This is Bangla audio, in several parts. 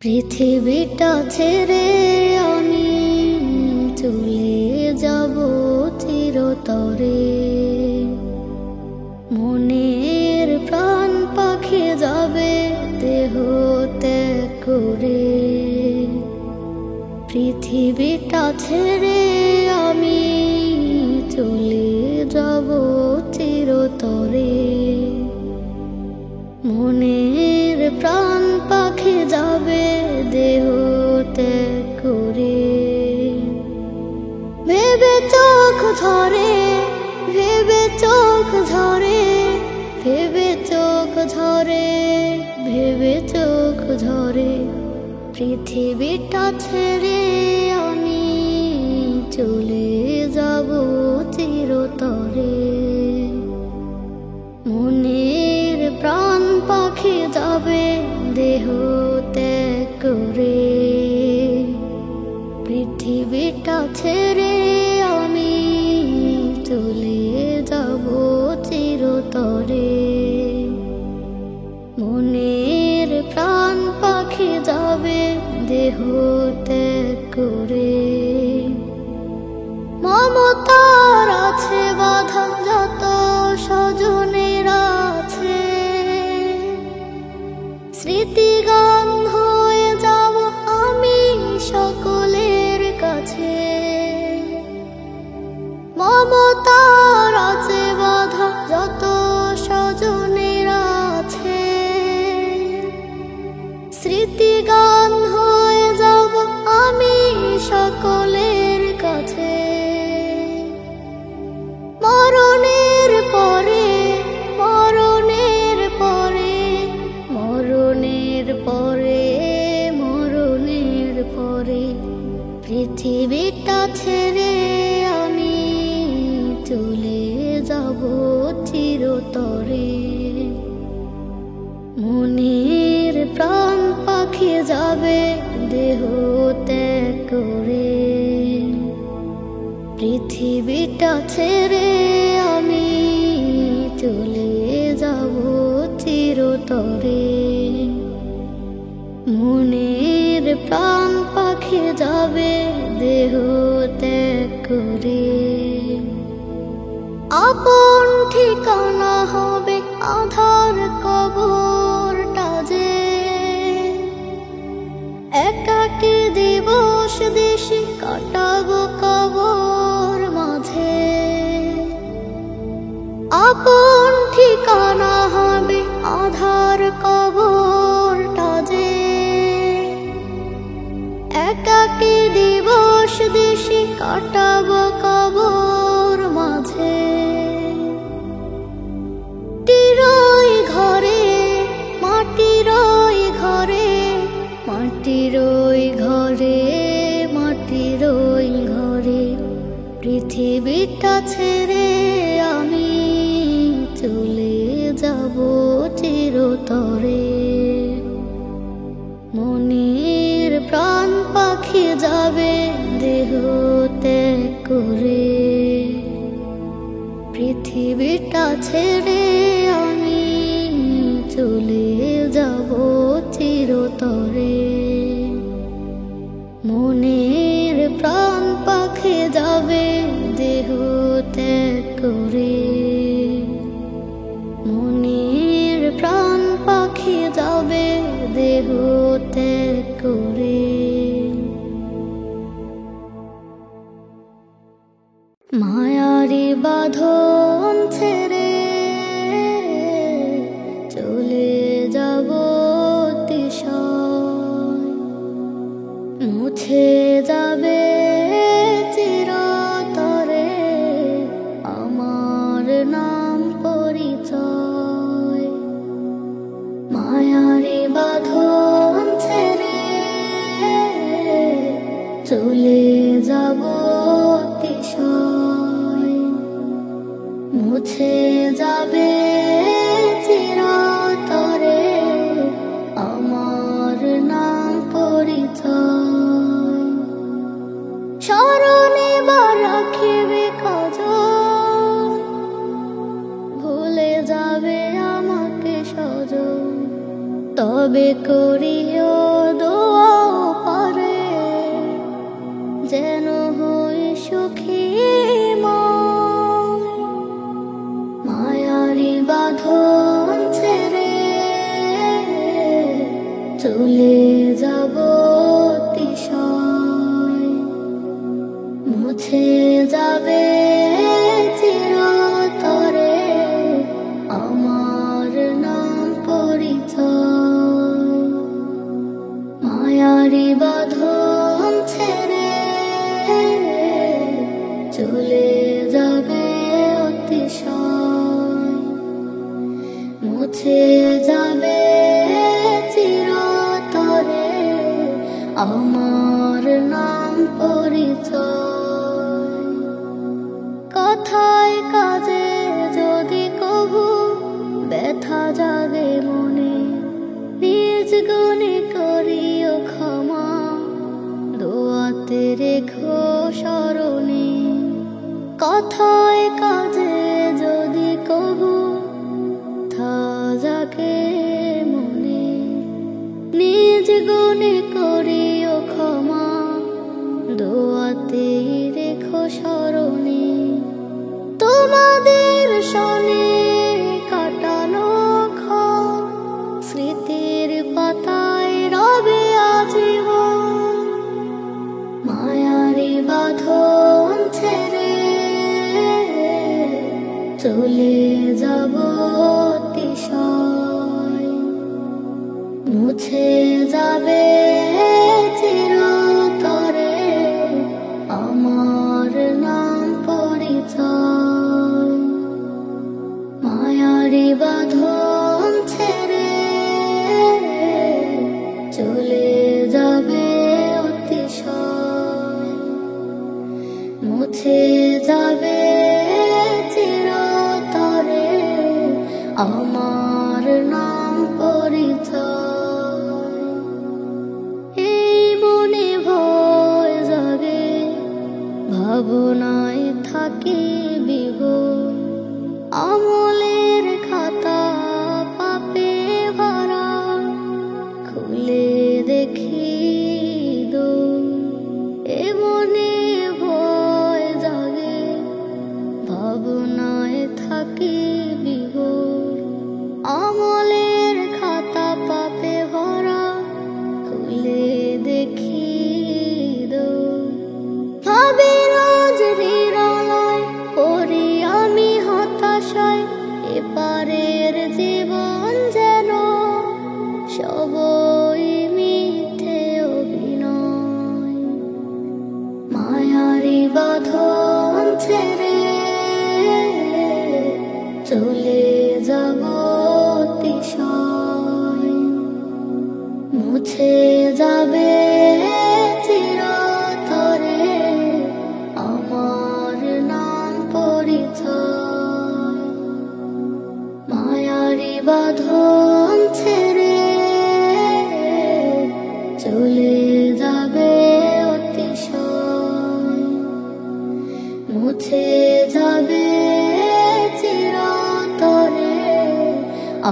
পৃথিবীটা ছেড়ে আমি চলে যাব চিরতরে। মনের প্রাণ পাখি যাবে দেহ ত্যাগ করে। পৃথিবীটা ছেড়ে আমি চলে যাব চিরতরে। মনের প্রাণ পাখি যাবে দেহ ত্যাগ করে। ভেবে চোখ ঝরে, ভেবে চোখ ঝরে, ভেবে চোখ ঝরে, ভেবে চোখ ঝরে। পৃথিবীটা ছেড়ে আমি চলে যাব চিরতরে। মনের প্রাণ পাখি যাবে দেহ ত্যাগ করে। পৃথিবীটা ছেড়ে আমি চলে যাব চিরতরে। মনের প্রাণ পাখি যাবে দেহ ত্যাগ করে। মমতার আছে বাধা যত স্বজনের আছে। স্মৃতিগান হয়ে যাব আমি সকলের কাছে। মমতার আছে বাধা যত স্বজনের আছে। স্মৃতিগান হয়ে যাব আমি সকলের কাছে। মরণের পরে, মরণের পরে, মরণের পরে, মরণের পরে। পৃথিবীটা ছেড়ে আমি চলে যাব চিরতরে। মনের প্রাণ পাখি যাবে দেহ ত্যাগ করে। পৃথিবীটা ছেড়ে আমি চলে যাব চিরতরে। মনের প্রাণ পাখি যাবে দেহ ত্যাগ করে। আপন ঠিকানা হবে আধার কবরটা যে। একাকী দিবস দেশে কাটাবো কবর মাঝে। আপন ঠিকানা হবে আধার কবরটা যে। একাকী দিবস দেশে কাটাবো কবর মাঝে। মাটিরই ঘরে, মাটিরই ঘরে, মাটিরই ঘরে, মাটিরই ঘরে। পৃথিবীটা ছেড়ে আমি চলে যাব চিরতরে। মনের প্রাণ পাখি যাবে দেহ ত্যাগ করে। পৃথিবীটা ছেড়ে আমি চলে যাব চিরতরে। মনের প্রাণ পাখি যাবে দেহ ত্যাগ করে। মনের প্রাণ পাখি যাবে দেহ ত্যাগ করে। মায়ারি বাঁধন ছেড়ে চলে যাব অতিশয়। মুছে যাবে চিরতরে আমার নাম পরিচয়। মায়ারি বাঁধন ছেড়ে চলে যাব অতিশয়। মুছে যাবে চিরতরে আমার নাম পরিচয়। স্মরণে বা রাখিবে কজন, ভুলে যাবে আমাকে স্বজন। তবে করিও দোয়া যাব অতিশয়, মুছে যাবে চিরতরে আমার নাম পরিচয়। মায়ারি বাঁধন ছেড়ে চলে যাবে অতিশয়, মুছে যাবে চিরতরে আমার নাম পরিচয়। কথায় কাজে যদি কবু ব্যথা জাগে মনে, নিজ গুণে করিও ক্ষমা, দোয়াতে রেখো স্মরণে। কথায় কাজে যদি কবু ব্যথা জাগে মনে, নিজ গুণে করিও ক্ষমা, দোয়াতে রেখো স্মরণে। তোমাদের সনে কাটানো ক্ষণ স্মৃতির পাতায় রবে আজীবন। মায়ারি বাঁধন ছেড়ে চলে যাব অতিশয়, মুছে যাবে চিরতরে আমার নাম পরিচয়। মায়ারি বাঁধন ছেড়ে চলে যাবে অতিশয়, মুছে যাবে চিরতরে আমার নাম পরিচয়। এই মনে ভয় জাগে, ভাবনায় থাকি বিভোর, আমলের খাতা পাপে ভরা, খুলে দেখি দূর। এ মনে ভয় জাগে, ভাবনায় থাকি বিভোর, আমলের খাতা পাপে ভরা, খুলে দেখি দূর। ভাবি রোজ নিরালায় পড়ি আমি হতাশায়, এপারের জীবন যেন সবই মিথ্যে অভিনয়। মায়ারি বাঁধন ছেড়ে চলে যাব অতিশয়, মুছে যাবে চিরতরে আমার নাম পরিচয়। মায়ারি বাঁধন ছেড়ে চলে যাবে অতিশয়, মুছে যাবে চিরতরে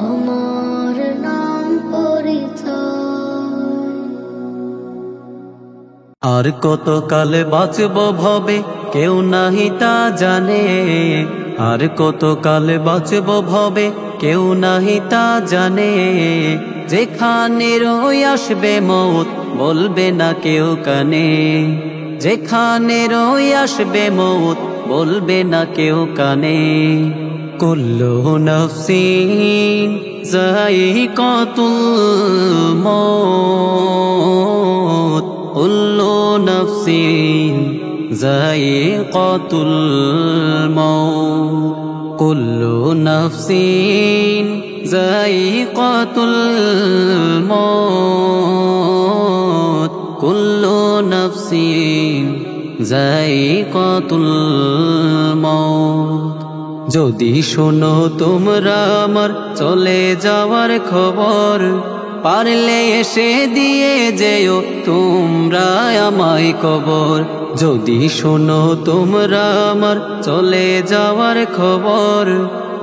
আমার নাম পরিচয়। আর কত কাল বাঁচব ভবে কেউ নাহি তা জানে, আর কত কাল বাঁচব ভবে কেউ নাহি তা জানে। যেখানে রই আসবে মৌত বলবে না কেউ কানে, যেখানে রই আসবে মৌত বলবে না কেউ কানে। কুল্লু নাফসিন যায়িকাতুল মউত, কুল্লু নাফসিন যায়িকাতুল মউত, কুল্লু নাফসিন যায়িকাতুল মউত, কুল্লু নাফসিন যায়িকাতুল মউত। যদি শোনো তোমরা আমার চলে যাওয়ার খবর, পারলে এসে দিয়ে যেও তোমরা আমায় কবর। যদি শোনো তোমরা আমার চলে যাওয়ার খবর,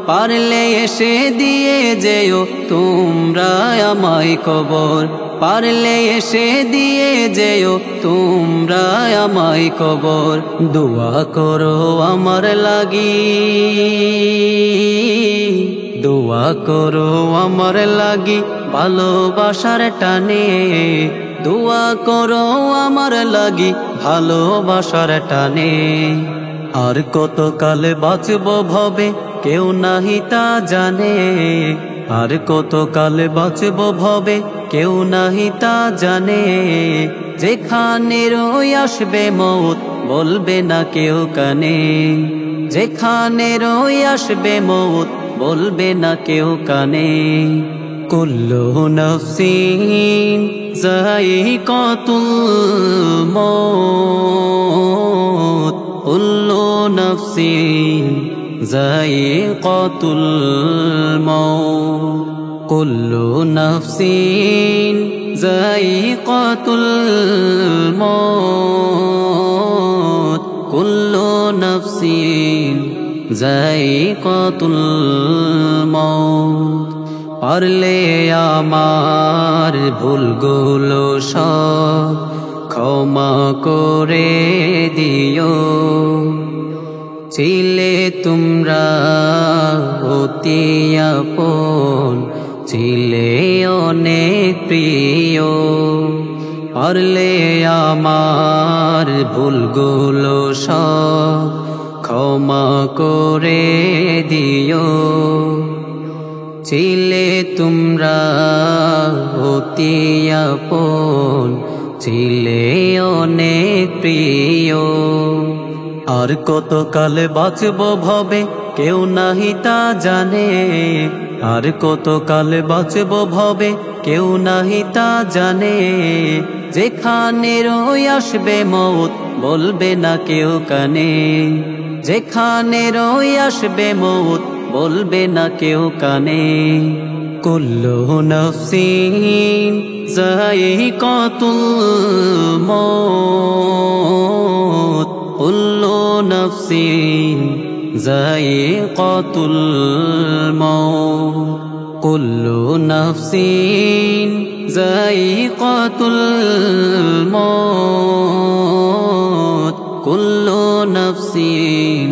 পারলে এসে দিয়ে যেও তোমরা আমায় কবর। পারলে এসে দিয়ে যেও তোমরা আমায় কবর। দোয়া করো আমার লাগি, দোয়া করো আমার লাগি ভালোবাসার টানে, দোয়া করো আমার লাগি ভালোবাসার টানে। আর কত কাল বাঁচব ভবে কেউ নাহি তা জানে, আর কত কাল বাঁচব ভবে কেউ নাহি তা জানে। যেখানে রই আসবে মৌত বলবে না কেউ কানে, যেখানে রই আসবে মৌত বলবে না কেউ কানে। কুল্লু নাফসিন যায়িকাতুল মউত, কুল্লু নাফসিন যায়িকাতুল মউত, কুল্লু নাফসিন যায়িকাতুল মউত, কুল্লু নাফসিন যায়িকাতুল মউত। পারলে আমার ভুলগুলো সব ক্ষমা করে দিও, ছিলে তোমরা অতি আপন, ছিলে অনেক প্রিয়। পারলে আমার ভুলগুলো সব ক্ষমা করে দিও, ছিলে তোমরা অতি আপন, ছিলে অনেক প্রিয়। আর কত কাল বাঁচব ভবে কেউ নাহি তা জানে, আর কত কাল বাঁচব ভবে কেউ নাহি তা জানে। যেখানে রই আসবে মৌত বলবে না কেউ কানে, যেখানে রই আসবে মৌত বলবে না কেউ কানে। কুল্লু নাফসিন যায়িকাতুল মউত, কুল্লু নাফসিন যায়িকাতুল মউত, কুল্লু নাফসিন যায়িকাতুল মউত, কুল্লু নাফসিন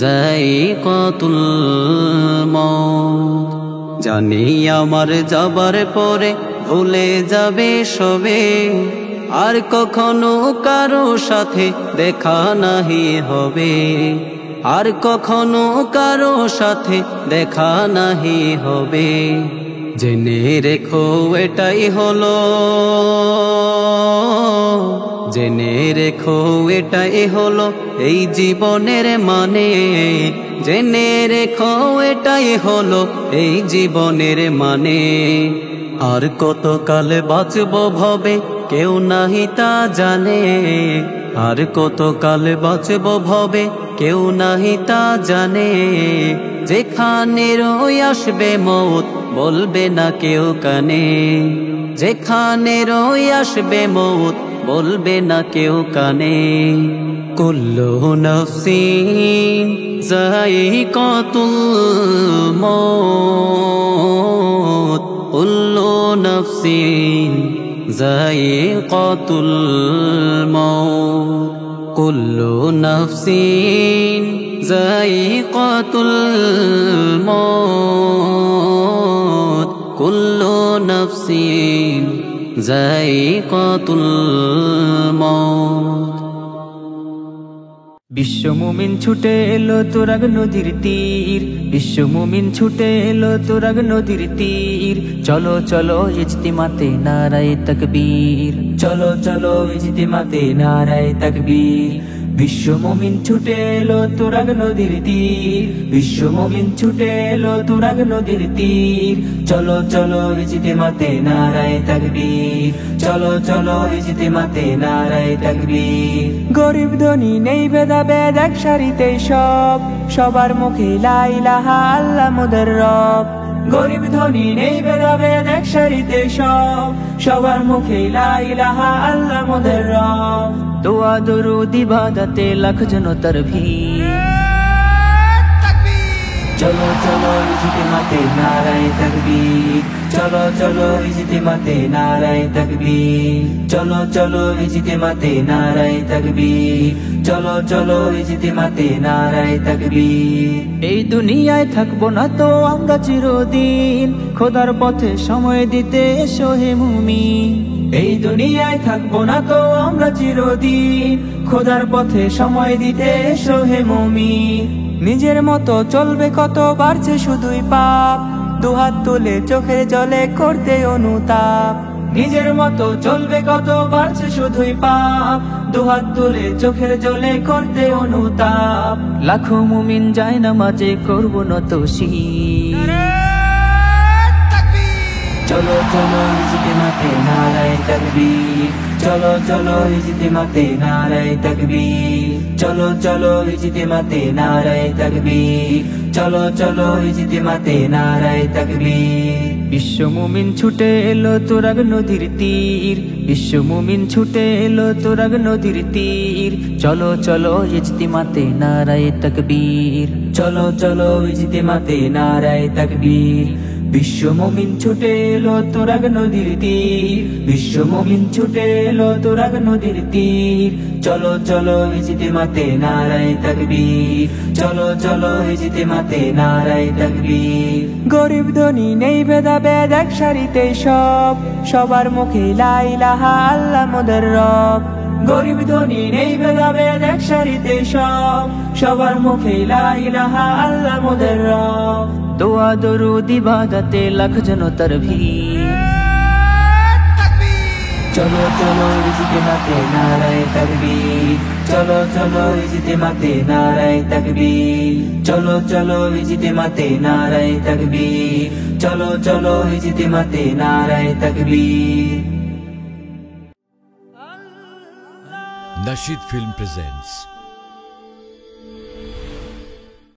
যায়িকাতুল মউত। জানি আমার যাবার পরে ভুলে যাবে সবে, আর কখনো কারো সাথে দেখা নাহি হবে, আর কখনো কারো সাথে দেখা নাহি হবে। জেনে রেখো এটাই হলো, জেনে রেখো এটাই হলো এই জীবনের মানে, জেনে রেখো এটাই হলো এই জীবনের মানে। আর কত কাল বাঁচব ভবে কেউ নাহি তা জানে, আর কত কাল বাঁচব ভবে কেউ নাহি তা জানে। যেখানে রই আসবে মৌত বলবে না কেউ কানে, যেখানে রই আসবে মৌত বলবে না কেউ কানে। কুল্লু নাফসিন যায়িকাতুল মউত, কুল্লু নাফসিন যায়িকাতুল মউত, কুল্লু নাফসিন যায়িকাতুল মউত, কুল্লু নাফসিন যায়িকাতুল মউত। বিশ্ব মুমিন ছুটে এলো তুরাগ নদীর তীর, বিশ্ব মুমিন ছুটে এলো তুরাগ নদীর তীর। চলো চলো ইজতিমাতে নারায়ে তাকবীর, চলো চলো ইজতিমাতে নারায়ে তাকবীর। বিশ্ব মুমিন ছুটে এলো তুরাগ নদীর তীর, বিশ্ব মুমিন ছুটে এলো তুরাগ নদীর তীর। চলো চলো ইজতিমাতে নারায়ে তাকবীর, চলো চলো ইজতিমাতে নারায়ে তাকবীর। গরিব ধনী নেই ভেদাভেদ এক সারিতে সব, সবার মুখে লা ইলাহা আল্লাহ মোদের রব। গরিব ধনী নেই ভেদাভেদ এক সারিতে সব, সবার মুখে লা ইলাহা আল্লাহ মোদের রব। দোয়া দরুদ ইবাদতে লাখ জনতার ভিড়, চলো চলো ইজতিমাতে নারায়ে তাকবীর, চলো চলো ইজতিমাতে নারায়ে তাকবীর, চলো চলো ইজতিমাতে নারায়ে তাকবীর, চলো চলো ইজতিমাতে নারায়ে তাকবীর। এই দুনিয়ায় থাকবো না তো আমরা চিরদিন, খোদার পথে সময় দিতে এসো হে মুমিন। এই দুনিয়ায় থাকবো না তো আমরা চিরদিন, খোদার পথে সময় দিতে এসো হে মুমিন। নিজের মতো চলবে কত বাড়ছে শুধুই পাপ, দুহাত তুলে চোখের জলে করতে অনুতাপ। নিজের মতো চলবে কত বাড়ছে শুধুই পাপ, দুহাত তুলে চোখের জলে করতে অনুতাপ। লাখো মুমিন যায় নামাজে করবো নত শির। চলো চলো ইজতিমাতে নারায়ে তাকবীর, চলো চলো ইজতিমাতে নারায়ে তাকবীর, চলো চলো ইজতিমাতে নারায়ে তাকবীর, চলো চলো ইজতিমাতে নারায়ে তাকবীর। বিশ্ব মুমিন ছুটে এলো তুরাগ নদীর তীর, বিশ্ব মুমিন ছুটে এলো তুরাগ নদীর তীর। চলো চলো ইজতিমাতে নারায়ে তাকবীর, চলো চলো ইজতিমাতে নারায়ে তাকবীর। বিশ্ব মুমিন ছুটে এলো তুরাগ নদীর তীর, বিশ্ব মুমিন ছুটে এলো তুরাগ নদীর তীর। চলো চলো ইজতিমাতে নারায়ে তাকবীর, চলো চলো ইজতিমাতে নারায়ে তাকবীর। গরিব ধনী নেই ভেদাভেদ এক সারিতে সব, সবার মুখে লা ইলাহা আল্লাহ মোদের রব। গরিব ধনী নেই ভেদাভেদ এক সারিতে সব, সবার মুখে লা ইলাহা আল্লাহ মোদের রব। দোয়া দরুদ ইবাদতে লাখ জনতার ভিড়। চলো চলো ইজতিমাতে নারায়ে তাকবীর, চলো চলো ইজতিমাতে নারায়ে তাকবীর, চলো চলো ইজতিমাতে নারায়ে তাকবীর, চলো চলো ইজতিমাতে নারায়ে তাকবীর। Nasheed Film presents